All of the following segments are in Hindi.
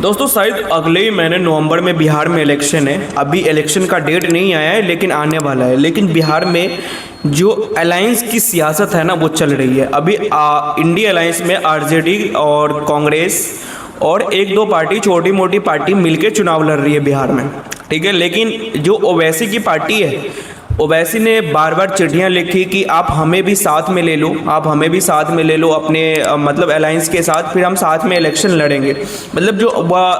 दोस्तों शायद अगले ही महीने नवंबर में बिहार में इलेक्शन है। अभी इलेक्शन का डेट नहीं आया है लेकिन आने वाला है। लेकिन बिहार में जो अलायंस की सियासत है ना वो चल रही है। अभी इंडिया अलायंस में आरजेडी और कांग्रेस और एक दो पार्टी छोटी मोटी पार्टी मिलके चुनाव लड़ रही है बिहार में, ठीक है। लेकिन जो ओवैसी की पार्टी है, ओवैसी ने बार बार चिट्ठियां लिखी कि आप हमें भी साथ में ले लो, आप हमें भी साथ में ले लो अपने मतलब अलायंस के साथ, फिर हम साथ में इलेक्शन लड़ेंगे। मतलब जो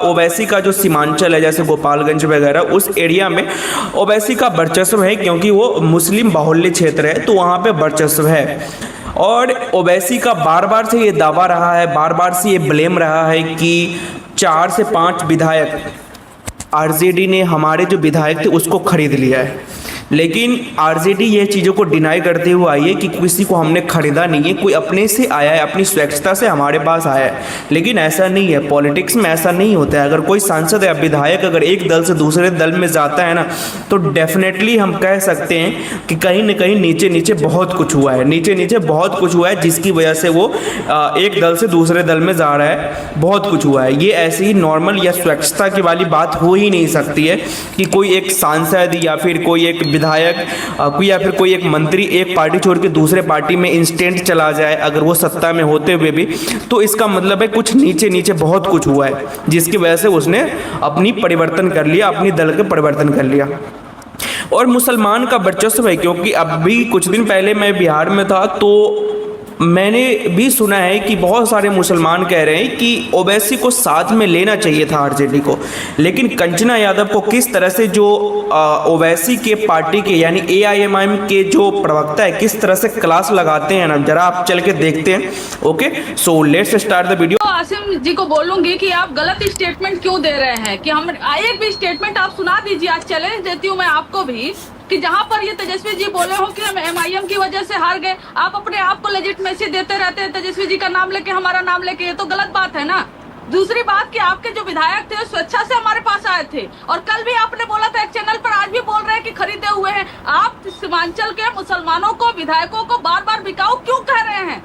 ओवैसी का जो सीमांचल है जैसे गोपालगंज वगैरह उस एरिया में ओवैसी का वर्चस्व है, क्योंकि वो मुस्लिम बाहुल्य क्षेत्र है तो वहाँ पे वर्चस्व है। और ओवैसी का बार बार से ये दावा रहा है, बार बार से ये ब्लेम रहा है कि 4 से 5 विधायक आरजेडी ने हमारे जो विधायक थे उसको खरीद लिया है। लेकिन आरजेडी ये चीज़ों को डिनाई करते हुए आई है कि किसी को हमने खरीदा नहीं है, कोई अपने से आया है, अपनी स्वेच्छता से हमारे पास आया है। लेकिन ऐसा नहीं है, पॉलिटिक्स में ऐसा नहीं होता है। अगर कोई सांसद या विधायक अगर एक दल से दूसरे दल में जाता है ना तो डेफिनेटली हम कह सकते हैं कि कहीं ना कहीं नीचे नीचे बहुत कुछ हुआ है, नीचे नीचे बहुत कुछ हुआ है जिसकी वजह से वो एक दल से दूसरे दल में जा रहा है। बहुत कुछ हुआ है। ये ऐसे ही नॉर्मल या स्वेच्छता की वाली बात हो ही नहीं सकती है कि कोई एक सांसद या फिर कोई एक विधायक या फिर कोई एक मंत्री एक पार्टी छोड़ के दूसरे पार्टी में इंस्टेंट चला जाए अगर वो सत्ता में होते हुए भी। तो इसका मतलब है कुछ नीचे नीचे बहुत कुछ हुआ है जिसकी वजह से उसने अपनी परिवर्तन कर लिया, अपनी दल के परिवर्तन कर लिया। और मुसलमान का वर्चस्व है, क्योंकि अभी कुछ दिन पहले मैं बिहार में था तो मैंने भी सुना है कि बहुत सारे मुसलमान कह रहे हैं कि ओवैसी को साथ में लेना चाहिए था आरजेडी को। लेकिन कंचना यादव को किस तरह से जो ओवैसी के पार्टी के यानी एआईएमआईएम के जो प्रवक्ता है किस तरह से क्लास लगाते हैं ना, जरा आप चल के देखते हैं। Okay, so let's start the video. Asim ji को बोलूंगी कि आप गलत स्टेटमेंट क्यों दे रहे हैं, कि हम एक भी स्टेटमेंट आप सुना दीजिए। आज चैलेंज देती हूँ मैं आपको भी कि जहां पर ये तेजस्वी जी बोले हो कि हम एमआईएम की वजह से हार गए, आप अपने आप को लेजिटिमेसी देते रहते हैं तेजस्वी जी का नाम लेके, हमारा नाम लेके। ये तो गलत बात है ना। दूसरी बात कि आपके जो विधायक थे स्वेच्छा से हमारे पास आए थे, और कल भी आपने बोला था एक चैनल पर, आज भी बोल रहे हैं कि खरीदे हुए हैं। आप सीमांचल के मुसलमानों को, विधायकों को बार बार बिकाऊ क्यों कह रहे हैं?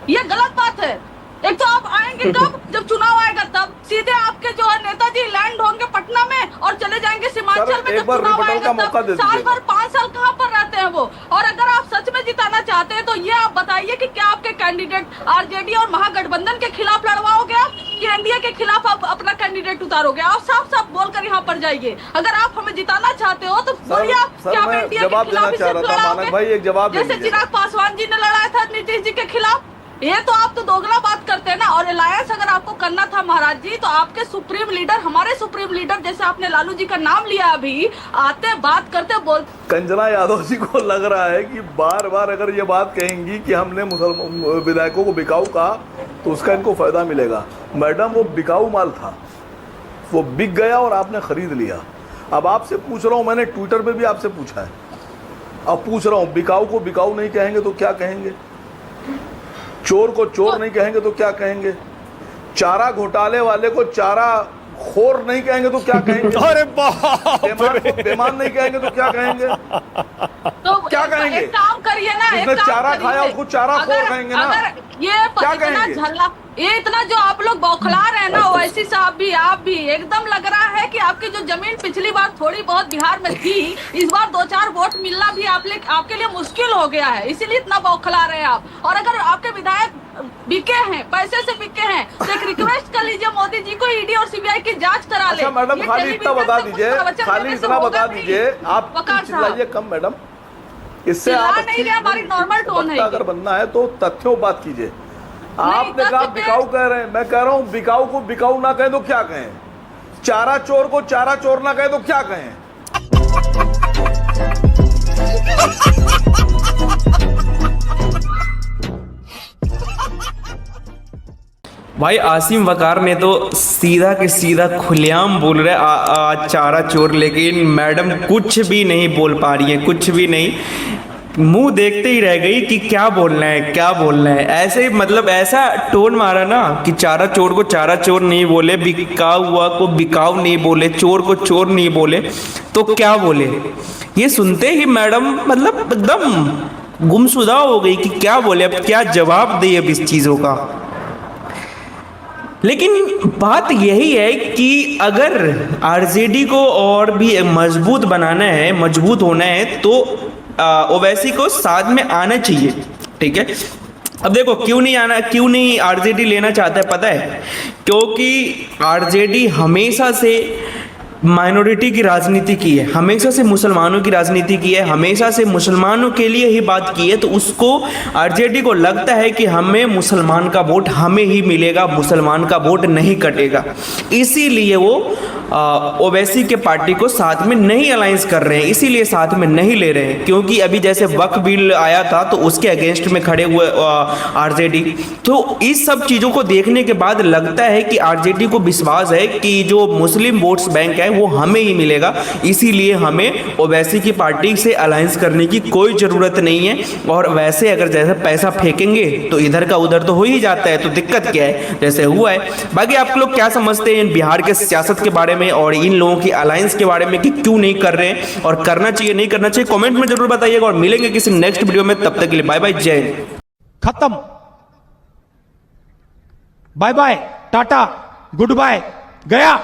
ये गलत बात है। एक तो आप आएंगे कब, जब चुनाव आएगा तब सीधे आपके जो है नेताजी लैंड होंगे पटना में और चले जाएंगे सीमांचल में जब चुनाव आएगा तब। साल भर 5 साल कहाँ पर रहते हैं वो? और अगर आप सच में जिताना चाहते हैं तो ये आप बताइए कि क्या आपके कैंडिडेट आरजेडी और महागठबंधन के खिलाफ लड़वाओगे आप, कि एनडीए के खिलाफ आप अपना कैंडिडेट उतारोगे? आप साफ साफ बोलकर यहाँ पर जाइए। अगर आप हमें जिताना चाहते हो तो बोलिए आप क्या आप एनडीए के खिलाफ इसे लड़ाओगे, जैसे चिराग पासवान जी ने लड़ाया था नीतीश जी के खिलाफ? ये तो आप तो दोगला बात करते हैं ना। और अलायंस अगर आपको करना था महाराज जी तो आपके सुप्रीम लीडर, हमारे सुप्रीम लीडर जैसे आपने लालू जी का नाम लिया, अभी आते बात करते बोल। कंचना यादव जी को लग रहा है कि बार बार अगर ये बात कहेंगी कि हमने मुसलमान विधायकों को बिकाऊ कहा तो उसका इनको फायदा मिलेगा। मैडम, वो बिकाऊ माल था, वो बिक गया और आपने खरीद लिया। अब आपसे पूछ रहा हूँ, मैंने ट्विटर पे भी आपसे पूछा है, अब पूछ रहा हूँ, बिकाऊ को बिकाऊ नहीं कहेंगे तो क्या कहेंगे? चोर को चोर नहीं कहेंगे तो क्या कहेंगे? चारा घोटाले वाले को चारा खोर नहीं कहेंगे तो क्या कहेंगे? अरे बेमान नहीं कहेंगे तो क्या कहेंगे? तो क्या कहेंगे? एक काम करिए ना, जिसने चारा खाया उसको चारा खोर कहेंगे ना। ये क्या कहेंगे? झल्ला, ये इतना जो आप लोग बौखला रहे हैं ना, ओवैसी साहब भी, आप भी एकदम लग रहा है कि आपकी जो जमीन पिछली बार थोड़ी बहुत बिहार में थी, इस बार 2-4 वोट मिलना भी आपके लिए मुश्किल हो गया है, इसीलिए इतना बौखला रहे हैं आप। और अगर आपके विधायक बिके हैं, पैसे से बिके हैं, तो एक रिक्वेस्ट कर लीजिए मोदी जी को, ईडी और सीबीआई की जांच करा ले। मैडम, खाली इतना बता दीजिए, खाली इतना बता दीजिए, आप चिल्लाइए कम मैडम, इससे आप नहीं रहे, हमारी नॉर्मल टोन है। अगर बनना है तो तथ्यों बात कीजिए। आपने कहा बिकाऊ कह रहे हैं, मैं कह रहा हूँ बिकाऊ को बिकाऊ ना कहें तो क्या कहें? चारा चोर को चारा चोर ना कहें तो क्या कहें? भाई आसिम वकार ने तो सीधा के सीधा खुलेआम बोल रहे चारा चोर, लेकिन मैडम कुछ भी नहीं बोल पा रही है, कुछ भी नहीं, मुंह देखते ही रह गई कि क्या बोलना है, क्या बोलना है। ऐसे मतलब ऐसा टोन मारा ना कि चारा चोर को चारा चोर नहीं बोले, बिकाऊ हुआ को बिकाऊ नहीं बोले, चोर को चोर नहीं बोले तो क्या बोले? ये सुनते ही मैडम मतलब एकदम गुमसुदा हो गई कि क्या बोले, अब क्या जवाब दे अब इस चीज़ों का। लेकिन बात यही है कि अगर आरजेडी को और भी मजबूत बनाना है, मजबूत होना है, तो ओवैसी को साथ में आना चाहिए, ठीक है। अब देखो क्यों नहीं आरजेडी लेना चाहता है, पता है? क्योंकि आरजेडी हमेशा से माइनॉरिटी की राजनीति की है, हमेशा से मुसलमानों की राजनीति की है, हमेशा से मुसलमानों के लिए ही बात की है। तो उसको आरजेडी को लगता है कि हमें मुसलमान का वोट हमें ही मिलेगा, मुसलमान का वोट नहीं कटेगा, इसीलिए वो ओवैसी के पार्टी को साथ में नहीं अलायंस कर रहे हैं, इसीलिए साथ में नहीं ले रहे हैं। क्योंकि अभी जैसे वक्फ बिल आया था तो उसके अगेंस्ट में खड़े हुए आरजेडी। तो इस सब चीज़ों को देखने के बाद लगता है कि आरजेडी को विश्वास है कि जो मुस्लिम वोट्स बैंक है वो हमें ही मिलेगा, इसीलिए हमें ओवैसी की पार्टी से अलायंस करने की कोई ज़रूरत नहीं है। और वैसे अगर जैसे पैसा फेंकेंगे तो इधर का उधर तो हो ही जाता है, तो दिक्कत क्या है, जैसे हुआ है। बाकी आप लोग क्या समझते हैं इन बिहार के सियासत के बारे में और इन लोगों की अलायंस के बारे में कि क्यों नहीं कर रहे हैं और करना चाहिए नहीं करना चाहिए, कमेंट में जरूर बताइएगा। और मिलेंगे किसी नेक्स्ट वीडियो में, तब तक के लिए बाय बाय, जय हिंद। खत्म, bye bye, tata, goodbye, गया।